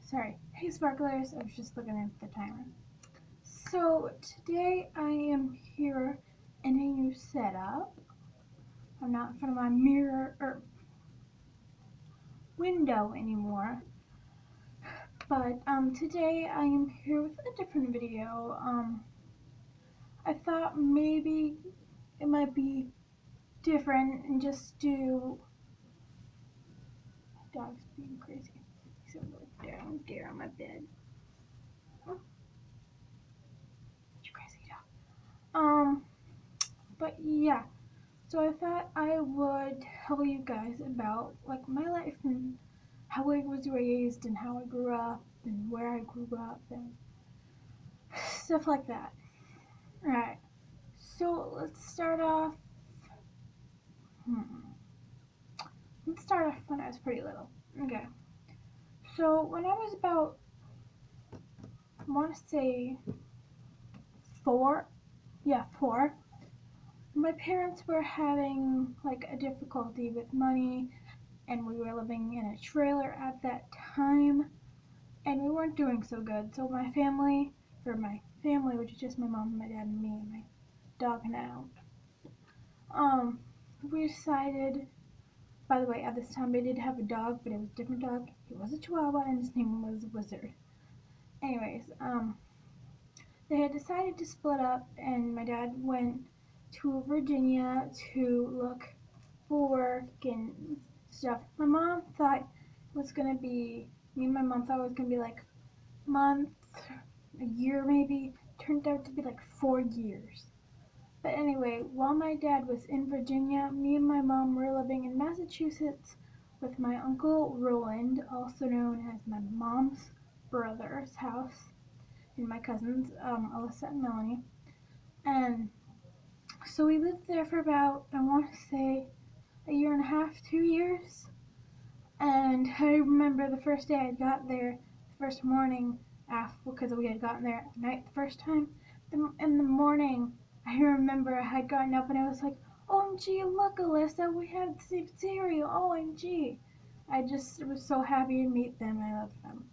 Sorry. Hey sparklers, I was just looking at the timer. So today I am here in a new setup. I'm not in front of my mirror or window anymore. But today I am here with a different video. I thought maybe it might be different and just do dog's being crazy. He's down there on my bed. You crazy dog. But yeah. So I thought I would tell you guys about like my life and how I was raised and how I grew up and where I grew up and stuff like that. Alright, so let's start off. Let's start off when I was pretty little. Okay, so when I was about, I want to say 4, my parents were having like a difficulty with money and we were living in a trailer at that time and we weren't doing so good. So my family, which is just my mom, my dad, and me, and my dog now, we decided, by the way, at this time I did have a dog, but it was a different dog. He was a Chihuahua and his name was Wizard. Anyways, they had decided to split up and my dad went to Virginia to look for work and stuff. My mom thought it was gonna be, me and my mom thought it was gonna be like a month, a year maybe. Turned out to be like 4 years. But anyway, while my dad was in Virginia, me and my mom were living in Massachusetts with my uncle Roland, also known as my mom's brother's house, and my cousins, Alyssa and Melanie. And so we lived there for about, I want to say, a year and a half, 2 years. And I remember the first day I got there, the first morning, because we had gotten there at night the first time. In the morning, I remember I had gotten up and I was like, OMG, look, Alyssa, we have the same cereal, OMG. I just was so happy to meet them. I loved them.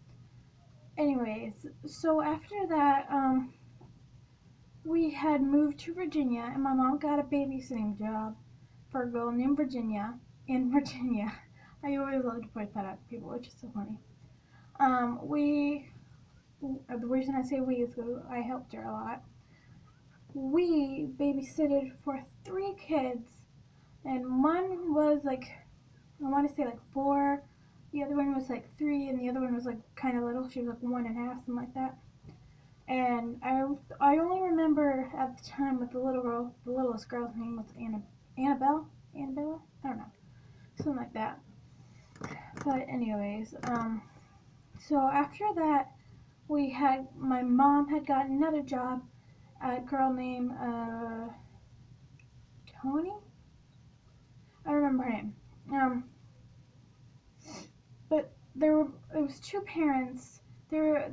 Anyways, so after that, we had moved to Virginia and my mom got a babysitting job for a girl named Virginia in Virginia. I always love to point that out to people, which is so funny. The reason I say we is because I helped her a lot. We babysitted for 3 kids, and one was like, I want to say like 4, the other one was like 3, and the other one was like kind of little. She was like 1.5, something like that. And I only remember at the time with the littlest girl's name was Annabella? I don't know. Something like that. But anyways, so after that, my mom had gotten another job at a girl named, Tony? I don't remember her name. But it was 2 parents. The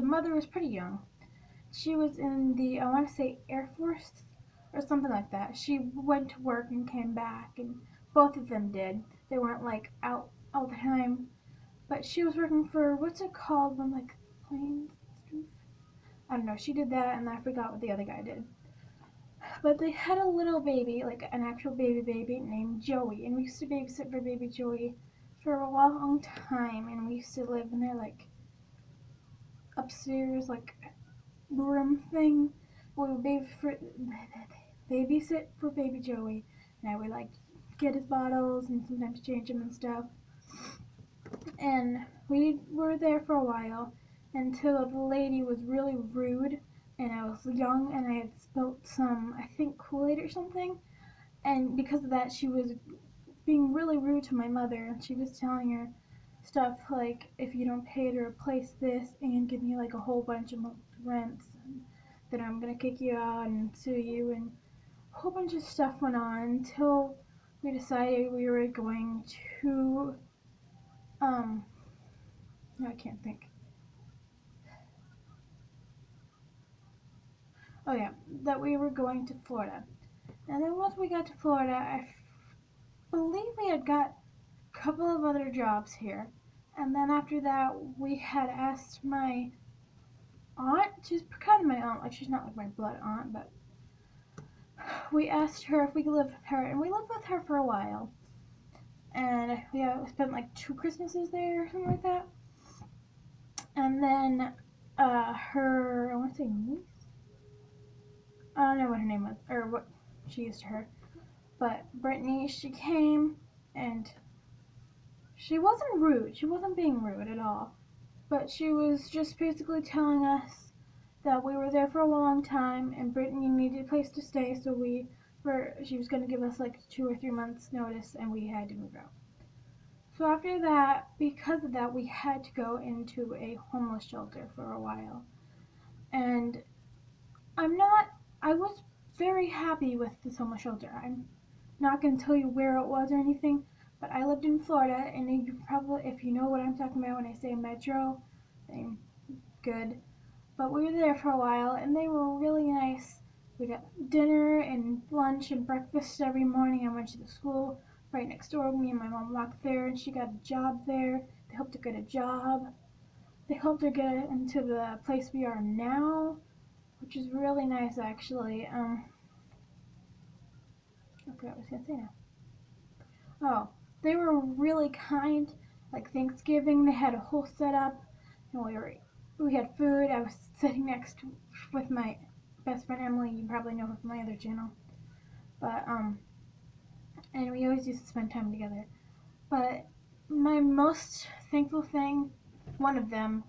mother was pretty young. She was in the, I want to say, Air Force or something like that. She went to work and came back, and both of them did. They weren't like out all the time, but she was working for, what's it called when like planes, I don't know. She did that, and I forgot what the other guy did. But they had a little baby, like an actual baby named Joey, and we used to babysit for baby Joey for a long time, and we used to live in their like upstairs like room thing. We would babysit for baby Joey, and I would like get his bottles and sometimes change him and stuff. And we were there for a while until the lady was really rude, and I was young and I had spilt some, I think, Kool-Aid or something, and because of that she was being really rude to my mother, and she was telling her stuff like, if you don't pay to replace this and give me like a whole bunch of rents, then I'm gonna kick you out and sue you, and a whole bunch of stuff went on until we decided we were going to, I can't think. Oh yeah, that we were going to Florida. And then once we got to Florida, I believe we had got a couple of other jobs here. And then after that, we had asked my aunt, she's kind of my aunt, like she's not like my blood aunt, but we asked her if we could live with her, and we lived with her for a while. And we spent like 2 Christmases there, or something like that. And then her, I want to say niece? I don't know what her name was, or what she used to her. But Brittany, she came, and she wasn't rude. She wasn't being rude at all. But she was just basically telling us that we were there for a long time, and Brittany needed a place to stay, so she was going to give us like 2 or 3 months notice, and we had to move out. So after that, because of that, we had to go into a homeless shelter for a while. And I was very happy with this homeless shelter. I'm not going to tell you where it was or anything, but I lived in Florida, and you probably, if you know what I'm talking about when I say metro, then good. But we were there for a while, and they were really nice. We got dinner and lunch and breakfast every morning. I went to the school right next door. Me and my mom walked there, and she got a job there. They helped her get a job. They helped her get into the place we are now, which is really nice, actually. I forgot what I was going to say now. Oh, they were really kind. Like Thanksgiving, they had a whole setup, and we had food. I was sitting next with my best friend Emily. You probably know her from my other channel, but and we always used to spend time together. But my most thankful thing, one of them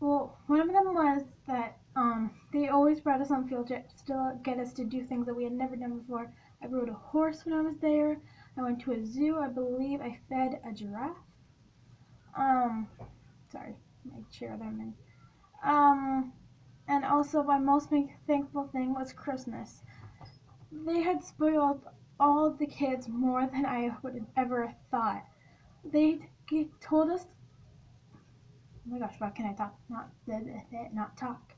was that they always brought us on field trips to get us to do things that we had never done before. I rode a horse when I was there. I went to a zoo. I believe I fed a giraffe. Sorry, my chair that I'm in. And also my most thankful thing was Christmas. They had spoiled all of the kids more than I would have ever thought. They told us, oh my gosh, why can I talk? Not talk.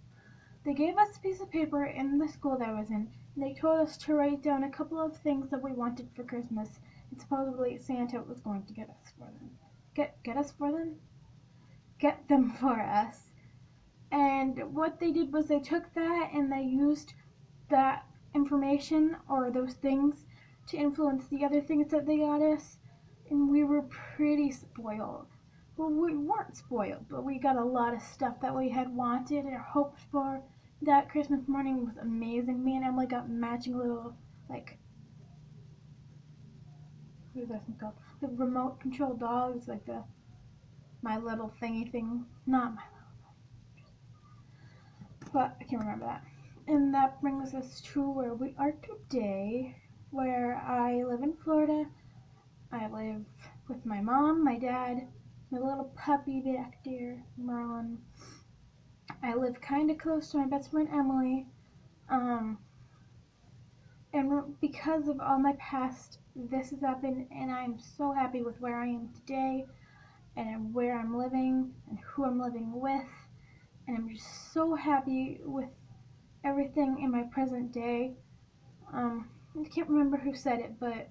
They gave us a piece of paper in the school that I was in, and they told us to write down a couple of things that we wanted for Christmas, and supposedly Santa was going to get us for them. Get us for them? Get them for us. And what they did was they took that and they used that information or those things to influence the other things that they got us, and we were pretty spoiled. Well, we weren't spoiled, but we got a lot of stuff that we had wanted or hoped for. That Christmas morning was amazing. Me and Emily got matching little, like, what is that thing called? The remote control dogs, like my little thingy thing. Not my little, but I can't remember that. And that brings us to where we are today, where I live in Florida. I live with my mom, my dad, my little puppy back there, Merlin. I live kind of close to my best friend Emily. And because of all my past, this has happened, and I'm so happy with where I am today, and where I'm living, and who I'm living with, and I'm just so happy with everything in my present day. I can't remember who said it, but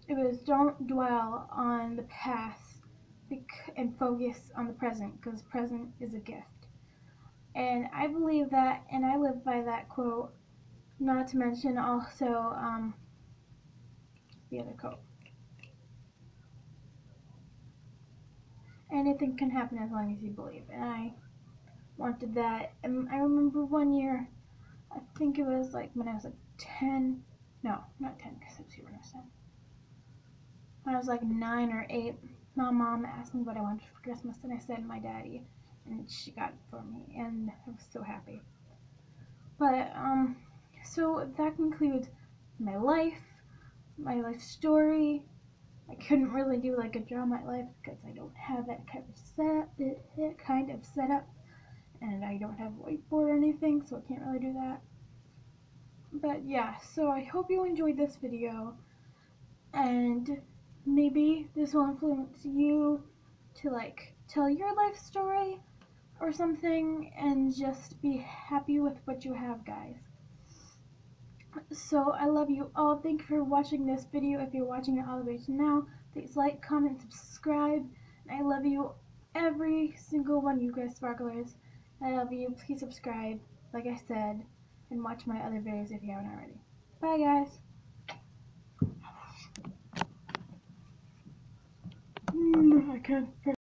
it was don't dwell on the past and focus on the present, because present is a gift. And I believe that, and I live by that quote. Not to mention also the other quote. Anything can happen as long as you believe. And I wanted that. And I remember one year, I think it was like when I was like 10. No, not 10, because I was here when I was 10. When I was like 9 or 8, my mom asked me what I wanted for Christmas, and I said my daddy, and she got it for me, and I was so happy. But so that concludes my life story. I couldn't really do like a draw my life because I don't have that kind of setup, and I don't have a whiteboard or anything, so I can't really do that. But yeah, so I hope you enjoyed this video, and maybe this will influence you to like tell your life story or something, and just be happy with what you have, guys. So I love you all. Thank you for watching this video. If you're watching it all the way to now, please like, comment, subscribe, I love you, every single one of you guys sparklers. I love you. Please subscribe, like I said, and watch my other videos if you haven't already. Bye, guys. I can't.